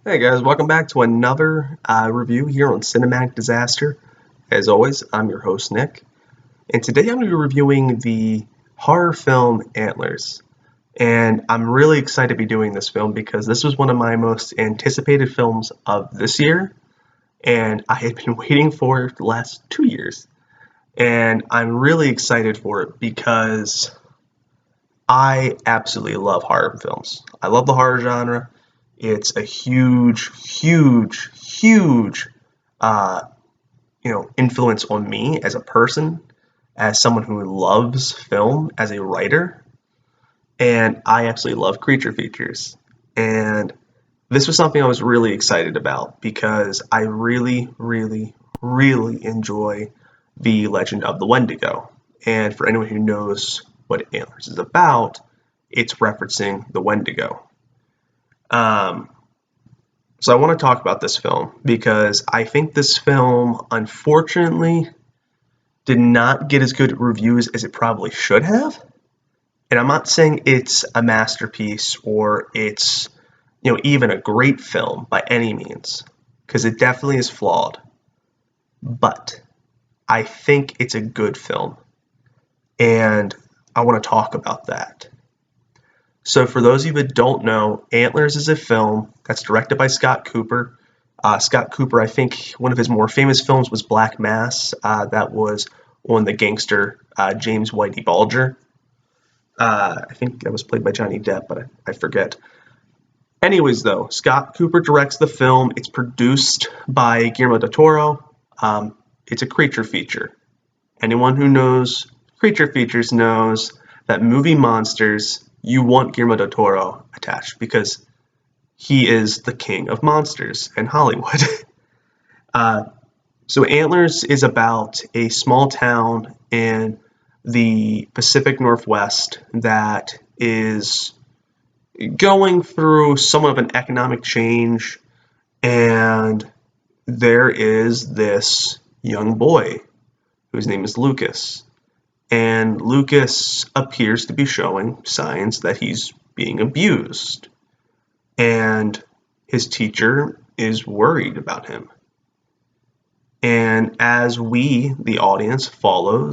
Hey guys, welcome back to another review here on Cinematic Disaster. As always, I'm your host Nick, and today I'm going to be reviewing the horror film Antlers. And I'm really excited to be doing this film because this was one of my most anticipated films of this year, and I had been waiting for it the last 2 years. And I'm really excited for it because I absolutely love horror films. I love the horror genre. It's a huge, uh, influence on me as a person, as someone who loves film, as a writer, and I absolutely love creature features. And this was something I was really excited about because I really enjoy the Legend of the Wendigo. And for anyone who knows what Antlers is about, it's referencing the Wendigo. Um, so I want to talk about this film because I think this film, unfortunately, did not get as good reviews as it probably should have. And I'm not saying it's a masterpiece or it's, even a great film by any means, because it definitely is flawed. But I think it's a good film, and I want to talk about that. So for those of you that don't know, Antlers is a film that's directed by Scott Cooper. Scott Cooper, I think one of his more famous films was Black Mass. That was on the gangster James Whitey Bulger. I think that was played by Johnny Depp, but I forget. Anyways, though, Scott Cooper directs the film. It's produced by Guillermo del Toro. It's a creature feature. Anyone who knows creature features knows that movie monsters, you want Guillermo del Toro attached because he is the king of monsters in Hollywood. So Antlers is about a small town in the Pacific Northwest that is going through somewhat of an economic change, and there is this young boy whose name is Lucas. And Lucas appears to be showing signs that he's being abused. And his teacher is worried about him. And as we, the audience, follow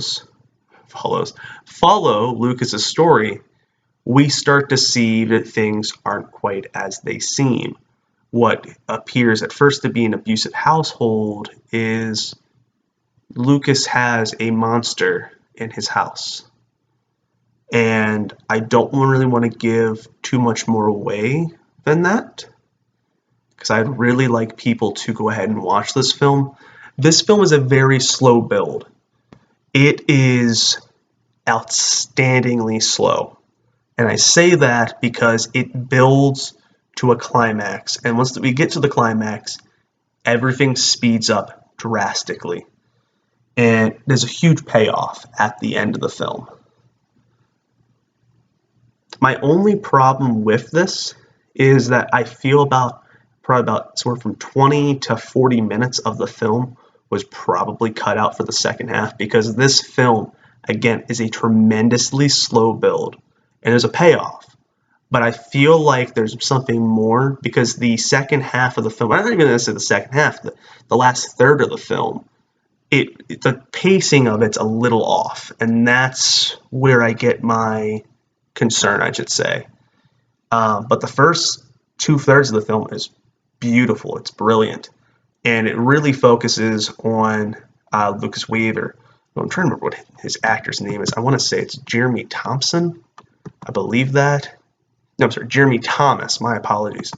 Lucas's story, we start to see that things aren't quite as they seem. What appears at first to be an abusive household is Lucas has a monster in his house. And I don't really want to give too much more away than that, because I'd really like people to go ahead and watch this film. This film is a very slow build. It is outstandingly slow. And I say that because it builds to a climax. And once we get to the climax, everything speeds up drastically. And there's a huge payoff at the end of the film. My only problem with this is that I feel probably about somewhere from 20 to 40 minutes of the film was probably cut out for the second half, because this film, again, is a tremendously slow build and there's a payoff. But I feel like there's something more, because the second half of the film, I'm not even going to say the second half, the last third of the film, the pacing of it's a little off, and that's where I get my concern, I should say. But the first 2/3 of the film is beautiful. It's brilliant, and it really focuses on Lucas Weaver. I'm trying to remember what his actor's name is. I want to say it's Jeremy Thompson. I believe that. No, I'm sorry, Jeremy Thomas. My apologies.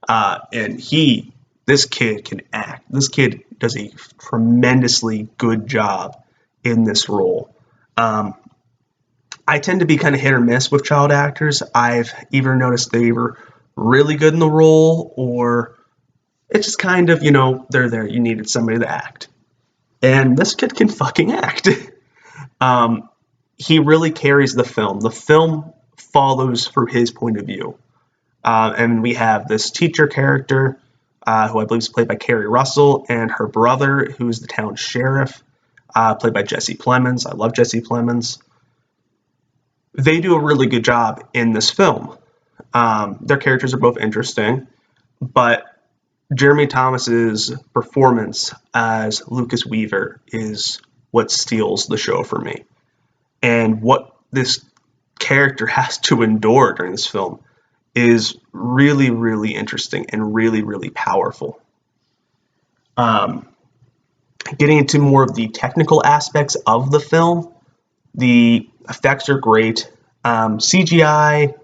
And this kid can act. This kid does a tremendously good job in this role. I tend to be kind of hit or miss with child actors. I've either noticed they were really good in the role, or it's just kind of, they're there. You needed somebody to act. And this kid can fucking act. He really carries the film. The film follows through his point of view. And we have this teacher character, who I believe is played by Keri Russell, and her brother, who is the town sheriff, played by Jessie Plemons. I love Jessie Plemons. They do a really good job in this film. Their characters are both interesting, but Jeremy Thomas's performance as Lucas Weaver is what steals the show for me. And what this character has to endure during this film is really, really interesting and really, really powerful. Getting into more of the technical aspects of the film, the effects are great. CGI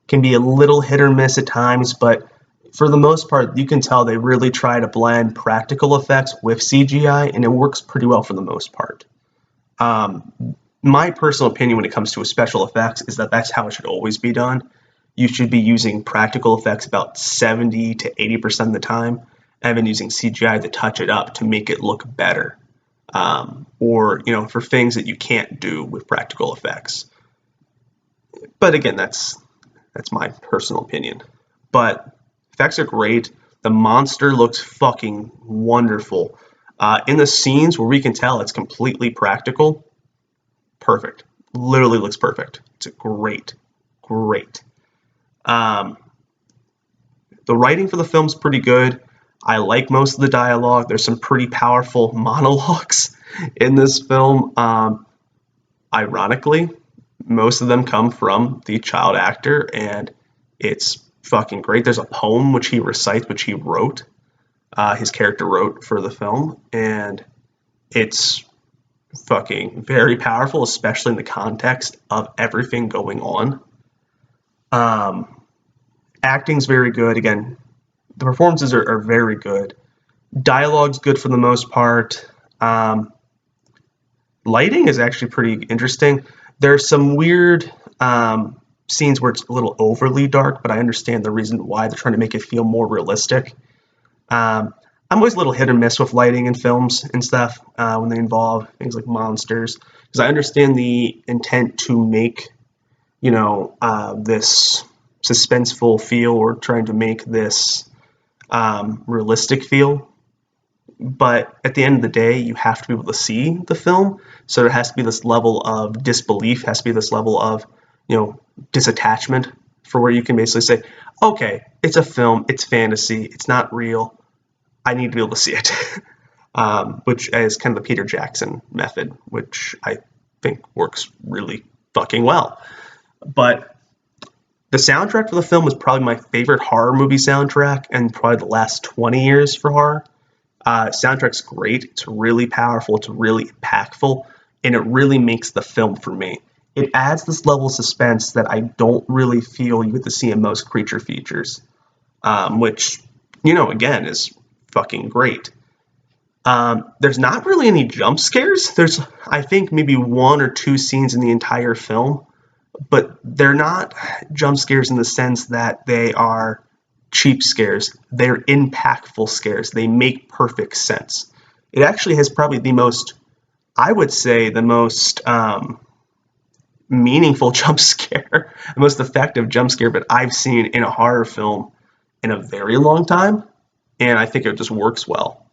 can be a little hit or miss at times, but for the most part, you can tell they really try to blend practical effects with CGI, and it works pretty well for the most part. My personal opinion when it comes to special effects is that that's how it should always be done. You should be using practical effects about 70 to 80% of the time, and then using CGI to touch it up to make it look better. Or, for things that you can't do with practical effects. But again, that's my personal opinion. But effects are great. The monster looks fucking wonderful. In the scenes where we can tell it's completely practical, perfect. Literally looks perfect. It's great. The writing for the film's pretty good. I like most of the dialogue. There's some pretty powerful monologues in this film. Ironically, most of them come from the child actor, and it's fucking great. There's a poem which he recites, which he wrote, his character wrote for the film, and it's fucking very powerful, especially in the context of everything going on. Acting's very good. Again, the performances are very good. Dialogue's good for the most part. Lighting is actually pretty interesting. There's some weird scenes where it's a little overly dark, but I understand the reason why. They're trying to make it feel more realistic. I'm always a little hit or miss with lighting in films and stuff when they involve things like monsters, because I understand the intent to make, this suspenseful feel, or trying to make this realistic feel. But at the end of the day, you have to be able to see the film, so there has to be this level of disbelief, has to be this level of, disattachment, for where you can basically say, okay, it's a film, it's fantasy, it's not real, I need to be able to see it. Which is kind of the Peter Jackson method, which I think works really fucking well. But the soundtrack for the film is probably my favorite horror movie soundtrack, and probably the last 20 years for horror. Soundtrack's great. It's really powerful. It's really impactful, and it really makes the film for me. It adds this level of suspense that I don't really feel you get to see in most creature features, which, again, is fucking great. There's not really any jump scares. There's, I think, maybe one or two scenes in the entire film, but they're not jump scares in the sense that they are cheap scares. They're impactful scares. They make perfect sense. It actually has probably the most meaningful jump scare, the most effective jump scare that I've seen in a horror film in a very long time, and I think it just works well.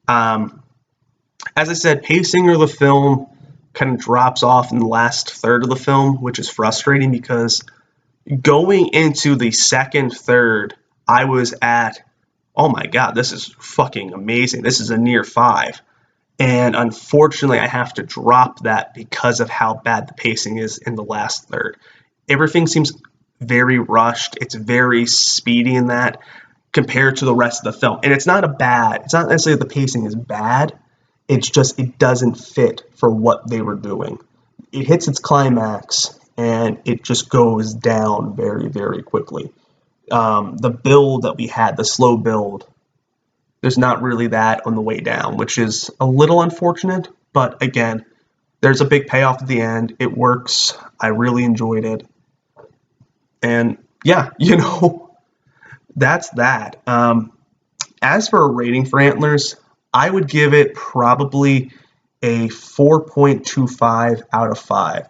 As I said, pacing of the film kind of drops off in the last third of the film, which is frustrating, because going into the second third, I was at, oh my god, this is fucking amazing. This is a near 5. And unfortunately, I have to drop that because of how bad the pacing is in the last third. Everything seems very rushed. It's very speedy in that compared to the rest of the film. And it's not necessarily that the pacing is bad. It's just it doesn't fit for what they were doing. It hits its climax, and it just goes down very, very quickly. The build that we had, the slow build, there's not really that on the way down, which is a little unfortunate. But again, there's a big payoff at the end. It works. I really enjoyed it. And yeah, that's that. As for a rating for Antlers, I would give it probably a 4.25 out of 5.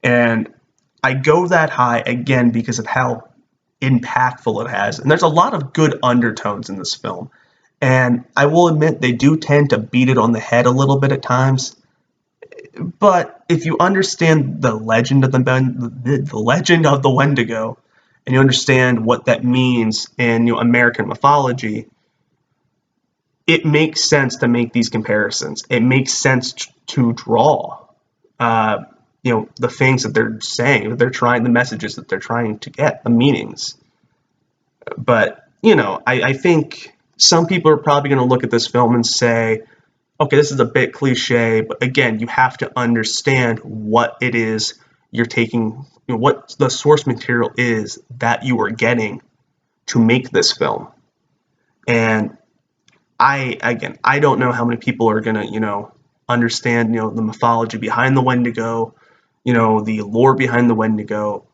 And I go that high, again, because of how impactful it has. And there's a lot of good undertones in this film. And I will admit, they do tend to beat it on the head a little bit at times. But if you understand the legend of the legend of the Wendigo, and you understand what that means in American mythology, it makes sense to make these comparisons. It makes sense to draw, the things that they're saying, that they're trying, the messages that they're trying to get, the meanings. But, I think some people are probably going to look at this film and say, okay, this is a bit cliche, but again, you have to understand what it is you're taking, what the source material is that you are getting to make this film. And I don't know how many people are gonna, understand, the mythology behind the Wendigo, the lore behind the Wendigo,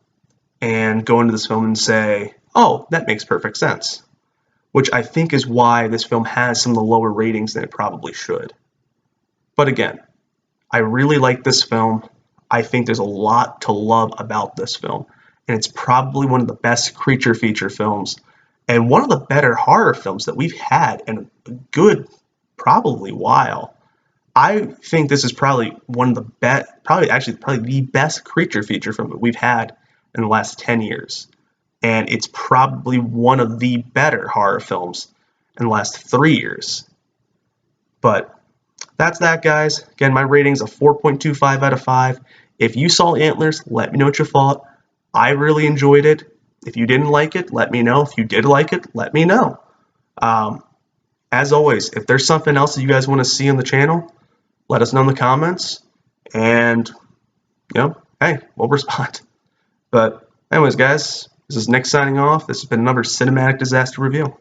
and go into this film and say, oh, that makes perfect sense. Which I think is why this film has some of the lower ratings than it probably should. But again, I really like this film. I think there's a lot to love about this film. And it's probably one of the best creature feature films and one of the better horror films that we've had in a good, probably, while. I think this is probably one of the best, probably the best creature feature film that we've had in the last 10 years. And it's probably one of the better horror films in the last 3 years. But that's that, guys. Again, my rating's a 4.25 out of 5. If you saw Antlers, let me know what you thought. I really enjoyed it. If you didn't like it, let me know. If you did like it, let me know. As always, if there's something else that you guys want to see on the channel, let us know in the comments. And, hey, we'll respond. But anyways, guys, this is Nick signing off. This has been another Cinematic Disaster Review.